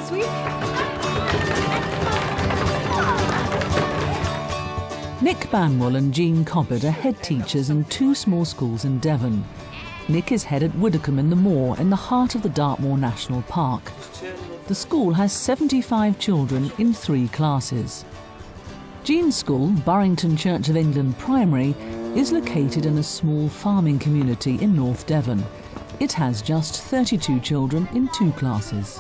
next week. Nick Banwell and Jean Cobbett are head teachers in 2 small schools in Devon. Nick is head at Widdicombe in the Moor in the heart of the Dartmoor National Park. The school has 75 children in 3 classes. Jean's school, Burrington Church of England Primary, is located in a small farming community in North Devon. It has just 32 children in 2 classes.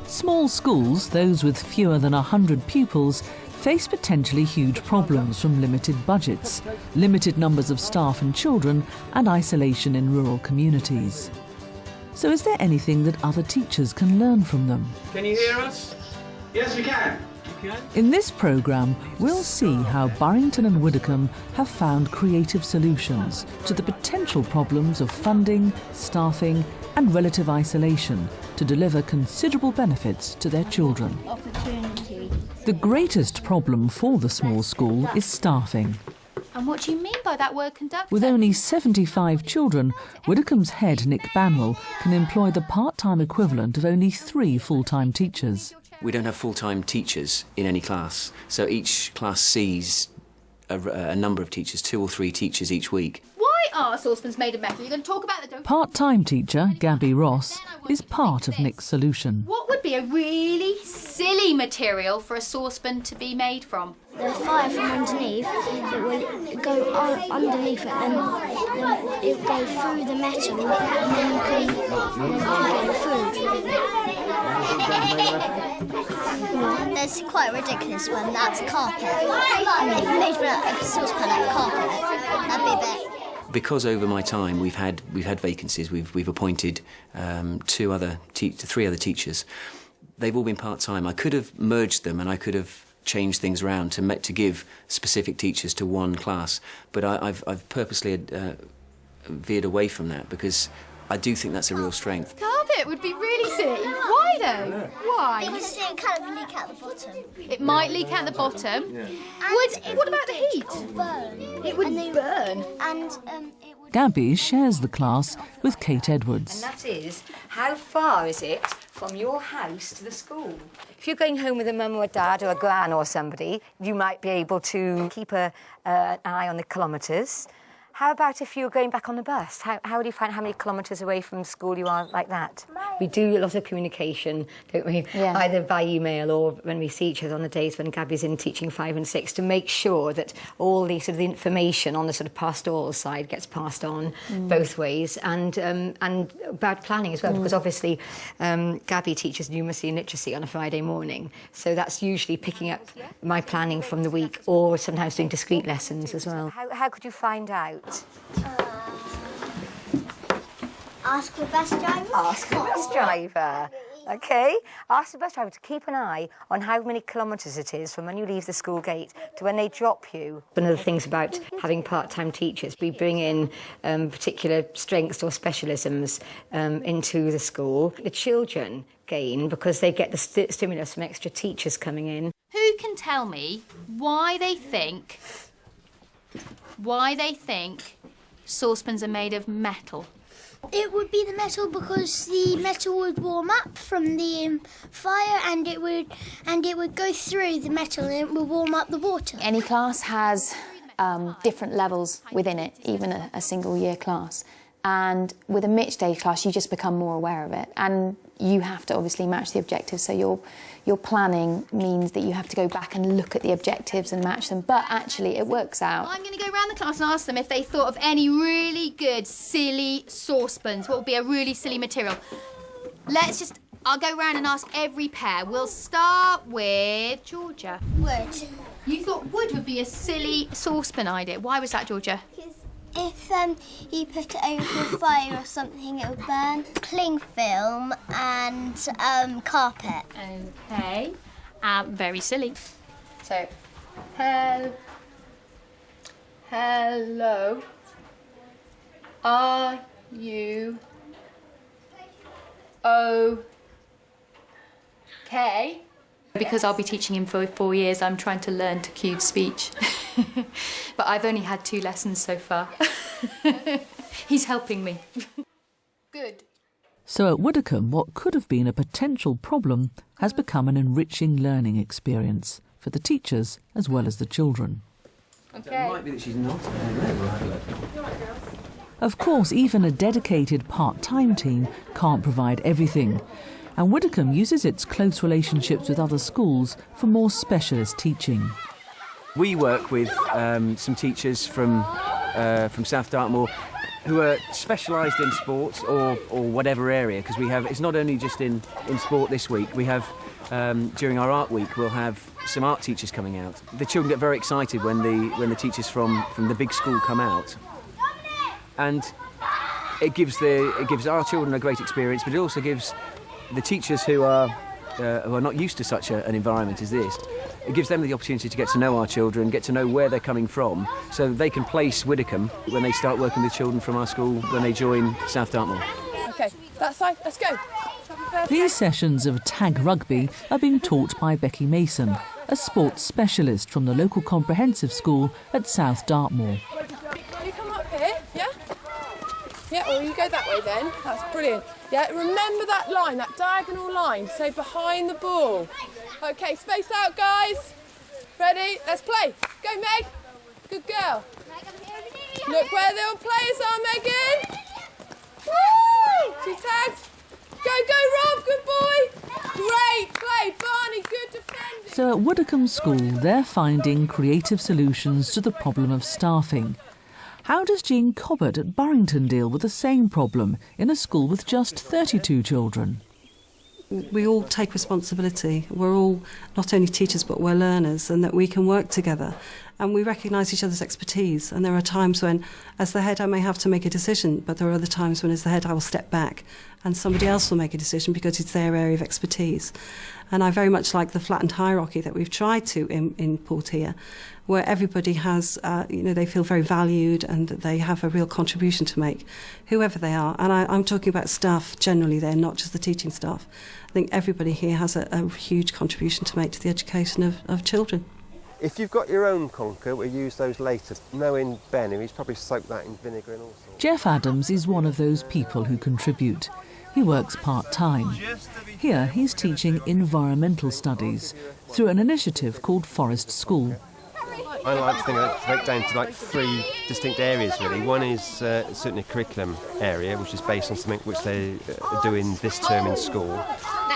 Small schools, those with fewer than 100 pupils, face potentially huge problems from limited budgets, limited numbers of staff and children, and isolation in rural communities. So is there anything that other teachers can learn from them? Can you hear us? Yes, we can. In this programme, we'll see how Burrington and Widdicombe have found creative solutions to the potential problems of funding, staffing and relative isolation to deliver considerable benefits to their children. The greatest problem for the small school is staffing. And what do you mean by that word, conductor? With only 75 children, Widdicombe's head, Nick Banwell, can employ the part-time equivalent of only 3 full-time teachers. We don't have full-time teachers in any class, so each class sees a number of teachers, 2 or 3 teachers each week. Why are saucepans made of metal? You're going to talk about the... Part-time teacher, Gabby Ross, is part of Nick's solution. What would be a really silly material for a saucepan to be made from? The fire from underneath, it will go underneath it and then it will go through the metal and then you can get the food. There's quite a ridiculous one, that's carpet. If you made a saucepan out of carpet, that'd be a bit... Because over my time we've had vacancies, we've appointed 3 other teachers. They've all been part-time. I could have merged them and I could have changed things around to give specific teachers to one class, but I've purposely veered away from that because I do think that's a real strength. Carpet would be really silly. Why though? Why? Because it kind of leak out the bottom. It might leak out the bottom. Yeah. What about the heat? It would burn. It would burn. And it would... Gabby shares the class with Kate Edwards. And that is, how far is it from your house to the school? If you're going home with a mum or a dad or a gran or somebody, you might be able to keep an eye on the kilometres. How about if you're going back on the bus? How do you find how many kilometres away from school you are like that? We do a lot of communication, don't we? Yeah. Either by email or when we see each other on the days when Gabby's in teaching 5 and 6 to make sure that all the sort of the information on the sort of pastoral side gets passed on both ways and about planning as well because obviously Gabby teaches numeracy and literacy on a Friday morning, so that's usually picking up my planning from the week or sometimes doing discrete lessons as well. How could you find out? Ask the bus driver. Ask the bus driver. OK. Ask the bus driver to keep an eye on how many kilometres it is from when you leave the school gate to when they drop you. One of the things about having part-time teachers, we bring in particular strengths or specialisms into the school. The children gain because they get the stimulus from extra teachers coming in. Who can tell me why they think saucepans are made of metal? It would be the metal because the metal would warm up from the fire and it would go through the metal and it would warm up the water. Any class has different levels within it, even a single year class. And with a mixed age class, you just become more aware of it. And you have to obviously match the objectives. So your planning means that you have to go back and look at the objectives and match them. But actually, it works out. I'm going to go around the class and ask them if they thought of any really good, silly saucepans. What would be a really silly material? I'll go round and ask every pair. We'll start with Georgia. Wood. You thought wood would be a silly saucepan idea. Why was that, Georgia? If you put it over the fire or something, it would burn. Cling film and carpet. OK. Very silly. So, hello. Are you OK? Because I'll be teaching him for 4 years, I'm trying to learn to cue speech. But I've only had 2 lessons so far. He's helping me. Good. So at Widdicombe, what could have been a potential problem has become an enriching learning experience for the teachers as well as the children. Okay. It might be that she's not. Of course, even a dedicated part-time team can't provide everything, and Widdicombe uses its close relationships with other schools for more specialist teaching. We work with some teachers from South Dartmoor who are specialised in sports or whatever area, because we have, it's not only just in sport this week, we have during our art week we'll have some art teachers coming out. The children get very excited when the teachers from the big school come out, and it gives our children a great experience, but it also gives the teachers who are not used to such an environment as this, it gives them the opportunity to get to know our children, get to know where they're coming from, so they can place Widdicombe when they start working with children from our school when they join South Dartmoor. OK, that side, let's go. These sessions of tag rugby are being taught by Becky Mason, a sports specialist from the local comprehensive school at South Dartmoor. You come up here, yeah? Yeah, or you go that way then. That's brilliant. Yeah, remember that line, that diagonal line, so behind the ball. OK, space out, guys. Ready? Let's play. Go, Meg. Good girl. Look where the players are, Megan. Woo! She tagged. Go, Rob. Good boy. Great play. Barney, good defending. So at Widdicombe School, they're finding creative solutions to the problem of staffing. How does Jean Cobbett at Burrington deal with the same problem in a school with just 32 children? We all take responsibility. We're all not only teachers but we're learners, and that we can work together and we recognise each other's expertise. And there are times when, as the head, I may have to make a decision, but there are other times when, as the head, I will step back and somebody else will make a decision because it's their area of expertise. And I very much like the flattened hierarchy that we've tried to in Portia, where everybody has, they feel very valued and they have a real contribution to make, whoever they are. And I'm talking about staff generally there, not just the teaching staff. I think everybody here has a huge contribution to make to the education of children. If you've got your own conker, we'll use those later. Knowing Ben, he's probably soaked that in vinegar and all sorts. Jeff Adams is one of those people who contribute. He works part-time. Here he's teaching environmental studies through an initiative called Forest School. I like to break down to like 3 distinct areas really. One is certainly a curriculum area, which is based on something which they're doing this term in school.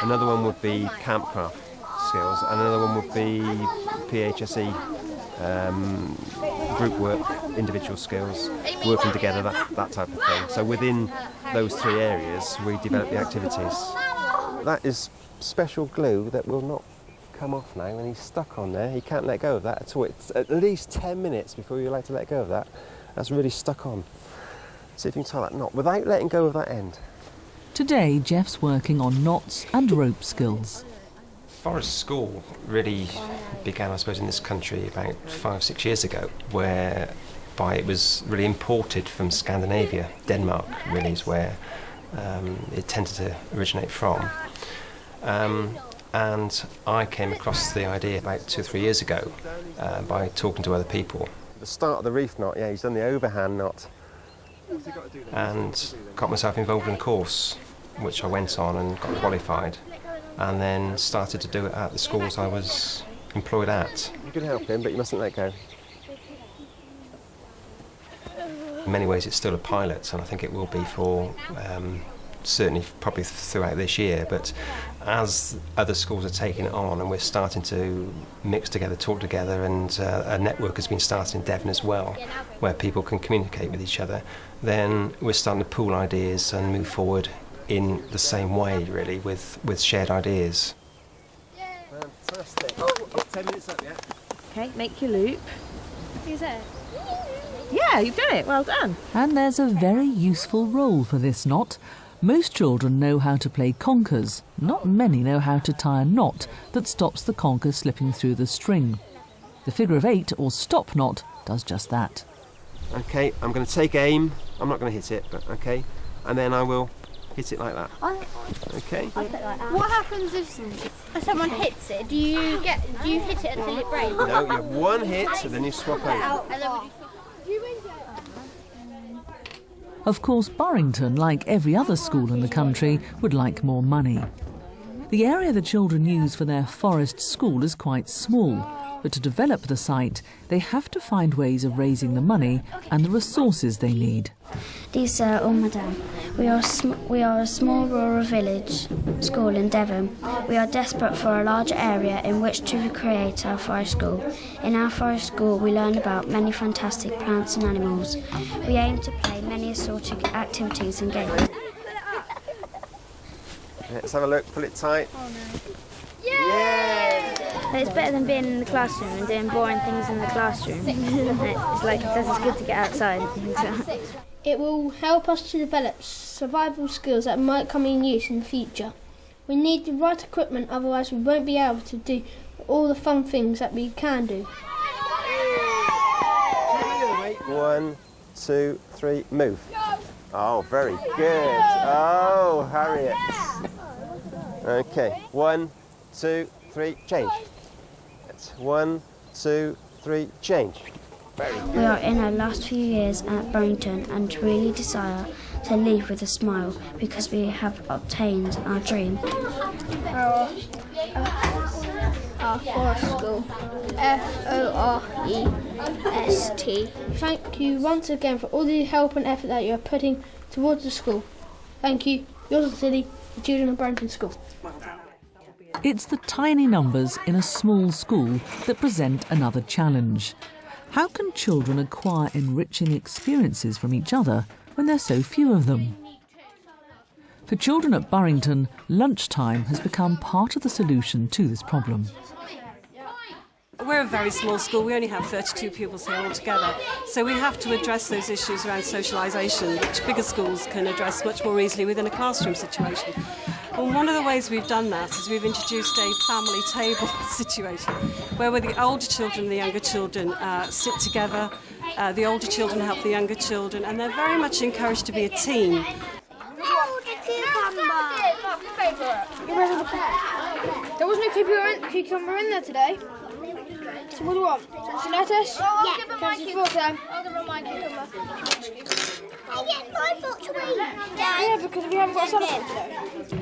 Another one would be campcraft skills, and another one would be PHSE, group work, individual skills, working together, that type of thing. So within those 3 areas we develop the activities. That is special glue that will not come off now, and he's stuck on there. He can't let go of that at all. It's at least 10 minutes before you're allowed to let go of that. That's really stuck on. See if you can tie that knot without letting go of that end. Today Jeff's working on knots and rope skills. Forest School really began, I suppose, in this country about 5-6 years ago, whereby it was really imported from Scandinavia. Denmark really is where it tended to originate from. And I came across the idea about 2 or 3 years ago by talking to other people. The start of the reef knot, yeah, he's done the overhand knot. And got myself involved in a course, which I went on and got qualified, and then started to do it at the schools I was employed at. You can help him, but you mustn't let go. In many ways it's still a pilot, and I think it will be for certainly probably throughout this year, but as other schools are taking it on and we're starting to mix together, talk together, and a network has been started in Devon as well, where people can communicate with each other, then we're starting to pool ideas and move forward in the same way, really, with shared ideas. Fantastic. 10 minutes up, yeah? OK, make your loop. Is it? Yeah, you've done it. Well done. And there's a very useful role for this knot. Most children know how to play conkers. Not many know how to tie a knot that stops the conker slipping through the string. The figure of 8, or stop knot, does just that. OK, I'm going to take aim. I'm not going to hit it, but OK. And then I will hit it like that. OK? What happens if someone hits it? Do you hit it until it breaks? No, you have one hit, and then you swap over. Of course, Burrington, like every other school in the country, would like more money. The area the children use for their forest school is quite small, but to develop the site, they have to find ways of raising the money and the resources they need. Dear Sir or Madam, we are a small rural village school in Devon. We are desperate for a larger area in which to create our forest school. In our forest school, we learn about many fantastic plants and animals. We aim to play many assorted activities and games. Let's have a look, pull it tight. It's better than being in the classroom and doing boring things in the classroom. It's good to get outside and things. It will help us to develop survival skills that might come in use in the future. We need the right equipment, otherwise we won't be able to do all the fun things that we can do. 1, 2, 3, move. Oh, very good. Oh, Harriet. Okay, 1, 2, 3, change. That's 1, 2, 3, change. Very good. We are in our last few years at Burrington and really desire to leave with a smile because we have obtained our dream. Our forest school, Forest. Thank you once again for all the help and effort that you are putting towards the school. Thank you. Yours sincerely, the children of Burrington School. It's the tiny numbers in a small school that present another challenge. How can children acquire enriching experiences from each other when there are so few of them? For children at Burrington, lunchtime has become part of the solution to this problem. We're a very small school, we only have 32 pupils here altogether, so we have to address those issues around socialisation, which bigger schools can address much more easily within a classroom situation. And one of the ways we've done that is we've introduced a family table situation, where the older children and the younger children sit together, the older children help the younger children, and they're very much encouraged to be a team. There wasn't a cucumber in there today. So what do you want? Some lettuce? Yeah. Can you afford them? I'll give her my cucumber. I get my thought to eat. Yeah, because we haven't got salad today.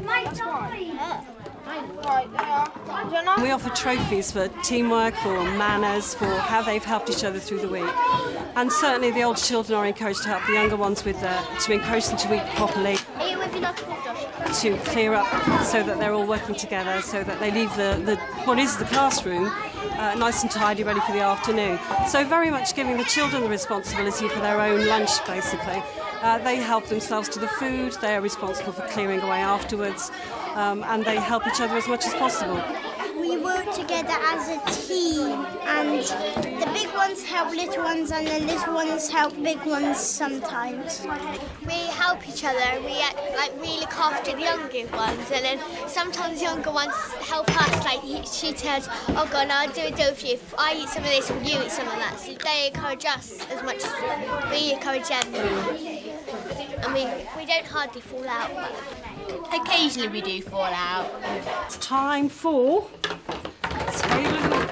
That's right. Right, there are. We offer trophies for teamwork, for manners, for how they've helped each other through the week. And certainly the older children are encouraged to help the younger ones with to encourage them to eat properly, to clear up so that they're all working together, so that they leave what is the classroom nice and tidy, ready for the afternoon. So very much giving the children the responsibility for their own lunch, basically. They help themselves to the food, they are responsible for clearing away afterwards, and they help each other as much as possible. We work together as a team, and the big ones help little ones and the little ones help big ones sometimes. We help each other, we look after the younger ones, and then sometimes the younger ones help us, like she says, oh God, I'll do a dough for you, if I eat some of this, will you eat some of that? So they encourage us as much as we encourage them. I mean, we don't hardly fall out, but occasionally we do fall out. It's time for table